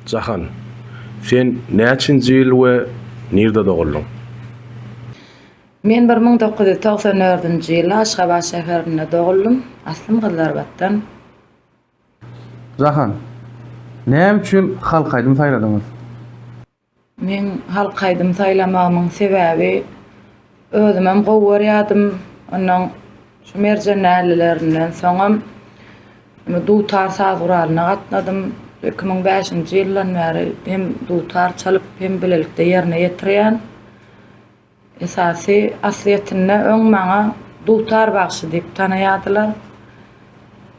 Jahan, sen näçinji ýyl we nirde doguldun? Men 1994-nji ýyly Aşgabat şäherinde doguldum. Aslym Gyllarbatdan. Jahan, näme üçin halk aýdym saýladyňyz? Men halk aýdym saýlamagymyň sebäbi özümem gowwarýadym. Ondan şu merjen nällilerinden soňam dutar saz guralyna gatnadym. 2005-nji ýyldan bäri hem dutar çalyp hem bilelikde ýerine ýetirýän. Esasy asliýetinde öň maňa dutar bagşy diýip tanaýadylar.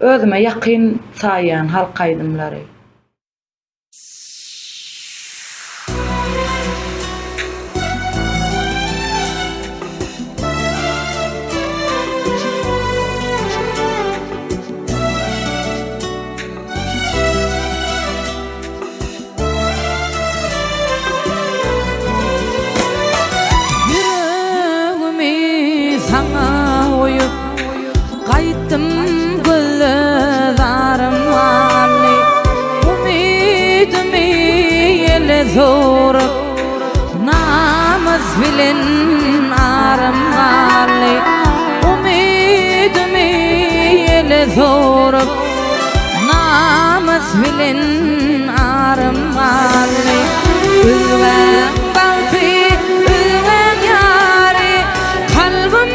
Özüme ýakyn saýan halk aýdymlary. Qaytdım güllerim Ali Umidimi ele zorup Namaz bilen arım Ali Umidimi ele zorup Namaz bilen arım Ali Ülven balti ülven yari Kalbim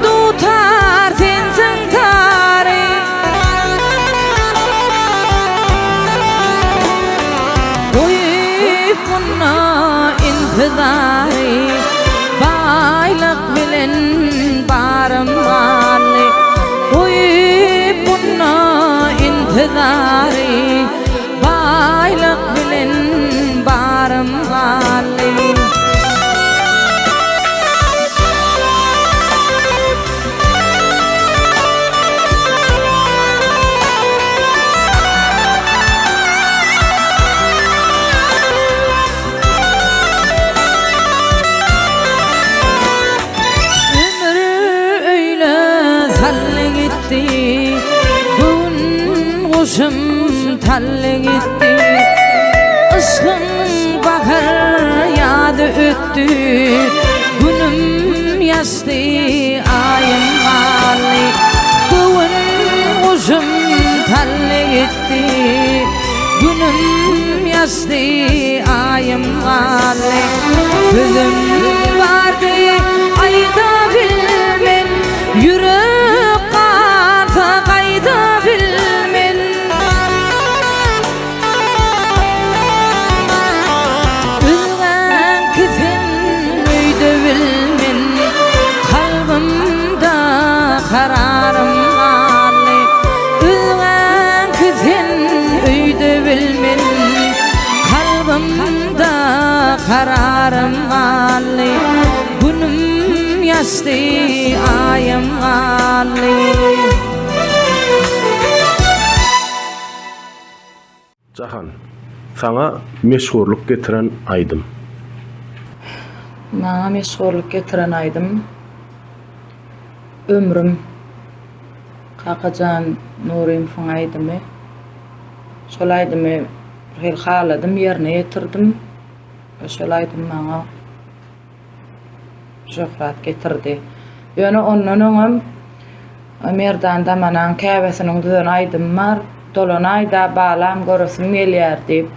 tutar sensin tari Koyup buna intizari Baylık bilen barım Ali Koyup buna intizari Baylık bilen barım Ali Kuşum talle gitti Işkın bakar yadı öttü Günüm yaştı ayım ağlı Kuvun kuşum talle gitti Günüm yaştı ayım ağlı Gözüm vardı ayda bilmen Yürek karta kayda bilmen Kararım Ali Üven kızın öýde bilmen Kalbimda kararım Ali Günüm yaştı ayım Ali Jahan, sana meşhurluk getiren aýdym. Maňa meşhurluk getiren aýdym. Ömrüm Kakacan Nurim aýdymy. Şol aýdymy hel haladym ýerine ýetirdim. Şol aýdym maňa şöhrat getirdi. Ýöne ondan öňem Merdanda manan käbesiniň düzen aýdym bar. Dolan aýda balam görürsün gelýär diýip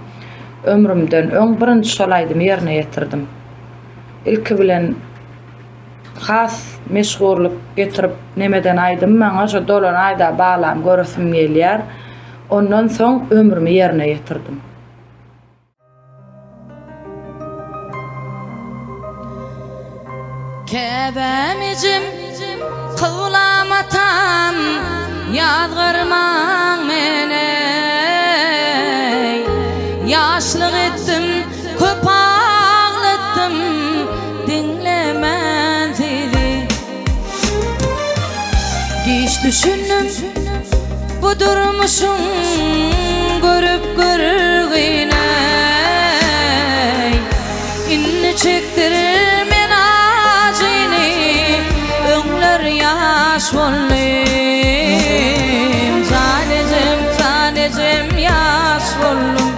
ömrümden öň birinji şol aýdym ýerine ýetirdim. Ilki bilen has meşhurluk getirip nemeden aýdym maňa şo dolan aýda balam görürsün gelýär. Ondan soň ömrümi ýerine ýetirdim. Kebemicim kıvlamatan yadgırman mene Yaşlık ettim köp ağlattım dinlemän sizi Hiç düşündüm bu durmuşum görüp görgine İnni çektirir men acını öňler yaş bollym Zanecem yaş bollum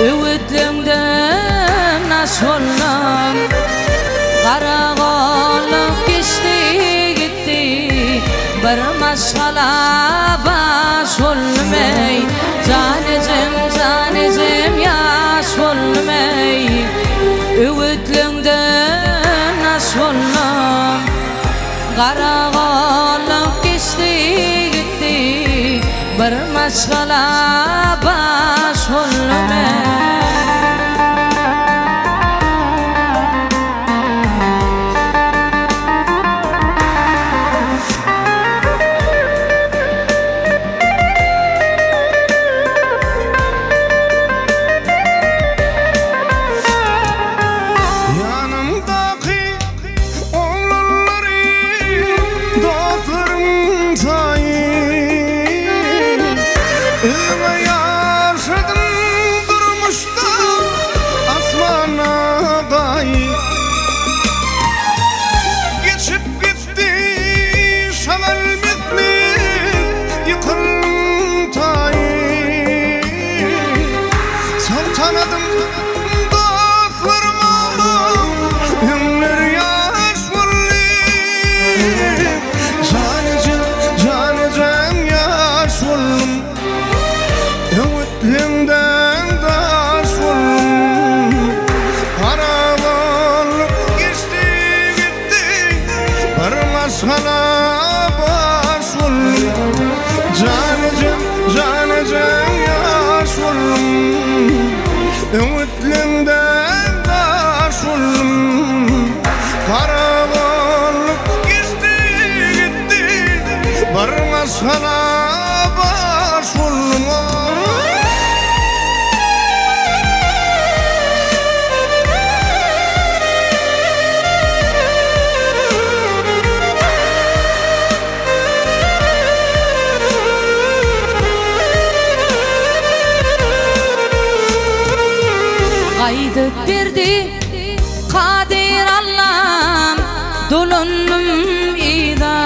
Üwütlüňden aşwallam Garagalyk geçdi gitti Bir maşgala baş bolmay Canecim yaş bolmay Üwütlüňden aşwallam Garagalyk geçdi gitti Bir maşgala baş bolmay Sana baş olma Qaydyp berdi Kadir Allah'ım dolunum ida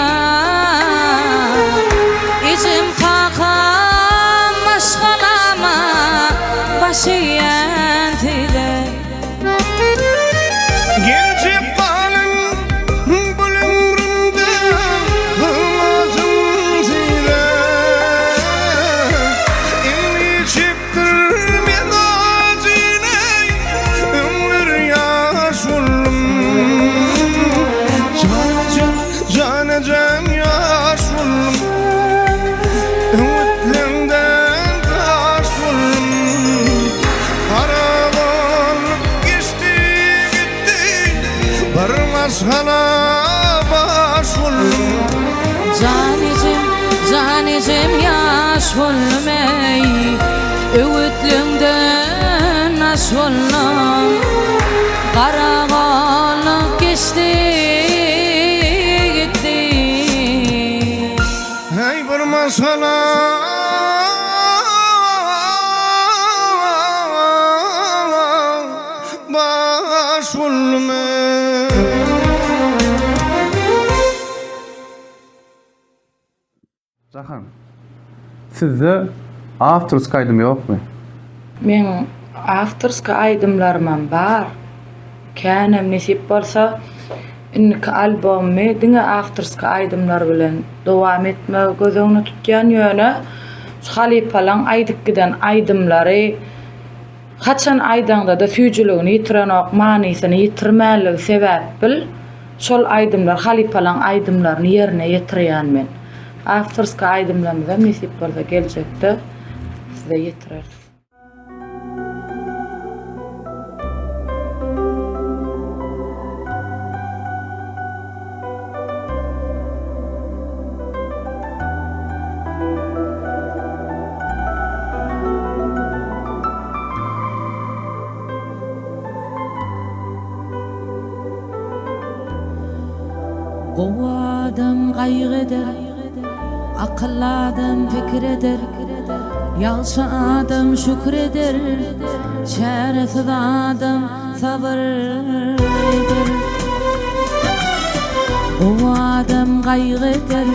İçim kakam maşgalama başıyan tile Gelecek kalın bulunurumda hırmatım zile İlmi çıktır men acine ömür yaş oldum Canecem yaş oldum Ümitlimden taş oldum Karabalık geçti gitti Barmaz hala baş oldum Canecim yaş olmay Üwütlüňden aşwallam Garagalyk geçdi gitti Hey barmaz hala baş oldum Zahan, sizde afterski aýdym ýokmy? Men afterski aýdymlarym bar. Känem nesip bolsa inniki albomy diňe afterski aýdymlar bilen dowam etmegi gözüňe tutýan ýöne Halipalaň aýdyp giden aýdymlary haçan aýdanda da süýjüligini ýitirenok, manysyny ýitirmäligi sebäp bil şol aýdymlar Halipalaň aýdymlaryny ýerine ýetirýän men. Afterski aýdymlarymyza nesip bolsa geljekde size ýetirer. Gowa adam gaýg eder, akylly adam pikir eder, ýalşy adam şükür eder, çäresiz adam sabır eder. Gowa adam gaýg eder,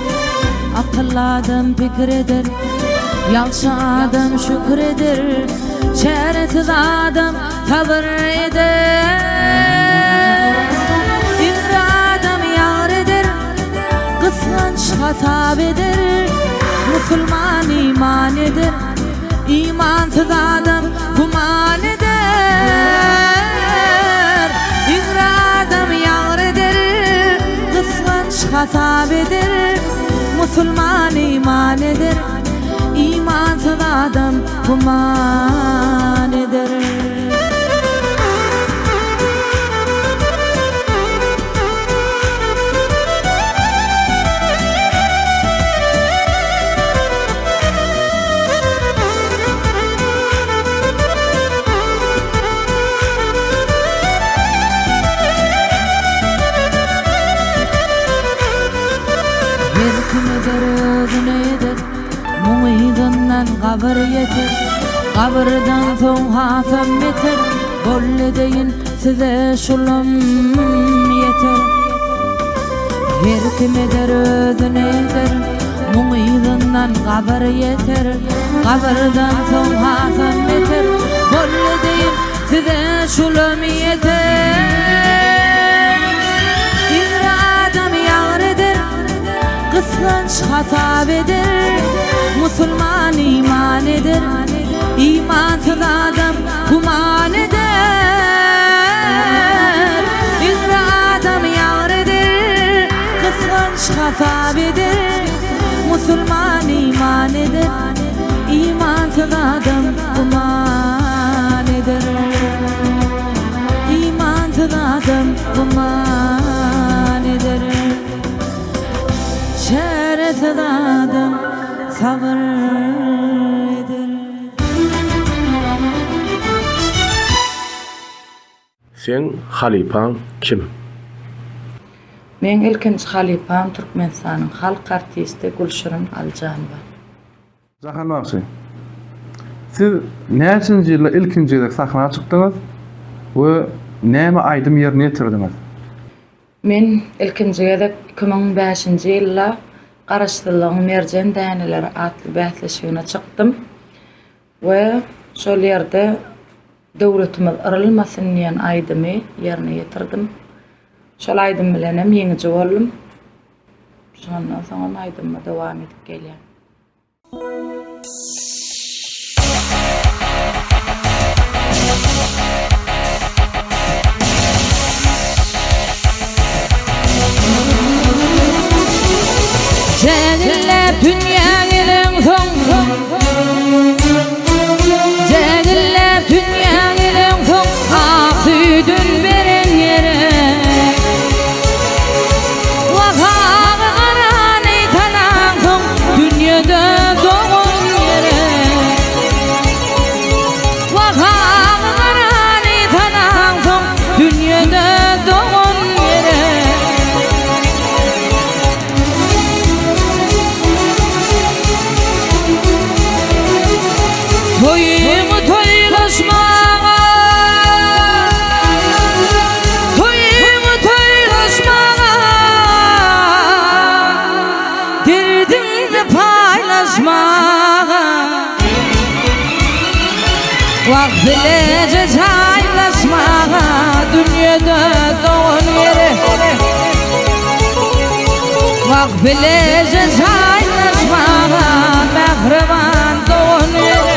akylly adam pikir eder, ýalşy adam şükür eder, çäresiz sabır eder. İradam yar eder, kıskanç hata eder. Müslüman iman eder, imansız adam guman eder. İradam yar eder, kıskanç hata eder. Müslüman iman eder, imansız adam guman eder. Kim eder özüne eder, muğidundan kabır yeter. Kabırdan son hasam yeter, bolle deyin size şulum yeter. Her kim eder özüne eder, muğidundan kabır yeter. Kabırdan son hasam yeter, bolle deyin size şulum yeter. İradam yar eder, kıskanç hata eder. Müslüman iman eder, imansız adam guman eder. İradam yar eder, kıskanç hata eder. Müslüman iman eder, imansız adam guman eder. İmansız adam guman eder. Şerefsiz adam sabır eder. Sen halipan kim? Men ilkinci halipam Türkmenistan'ın halk artisti Gülşirin Aljanova. Jahan Bakşy. Siz näçinji ýylda ilkinji ýylda sahnaya çykdyňyz we näme aýdym ýerine ýetirdiňiz? Men ilkinji ýylda 2005-nji ýylda Garaşdyrylan Merjen däneleri atly bäsleşigine çykdym we şol ýerde döwletimiz yrylmasyn diýen aýdymy ýerine ýetirdim. Şol aýdym bilenem ýeňiji boldum. Şondan soň aýdyma dowam edip gelýär. Zegillep dünýäňiň soň, zegillep dünýäňiň soň, ak süýdün beren ýere. Wafaga garany tanaň soň, dünýede dogun ýere. Wafaga garany tanaň soň, dünýede dogun ýere. Toyumu toylaşmağa, toyumu toylaşmağa, derdimni paylaşmağa, vaktiylece çaylaşmağa, dünyada doğan yere. Vaktiylece çaylaşmağa, mehriban doğan yere.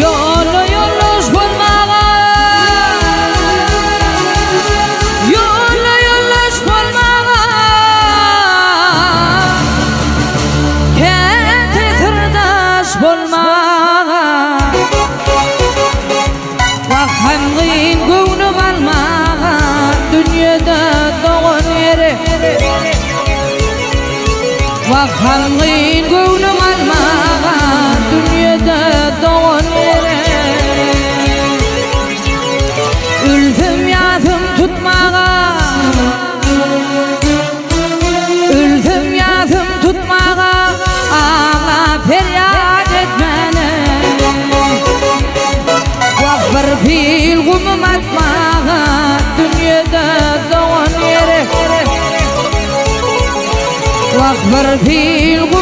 Yolu yolluş bulmağa, yolu yolluş bulmağa, kenti sırdaş bulmağa, vakhan gıyın gönlüm almağa, dünyada doğan yere. Vakhan gıyın gönlüm almağa, dünyada doğan yere. Ülfüm yazım tutmağa, ülfüm fil gumum atmağa dünyada doğan yere. Bak bir fil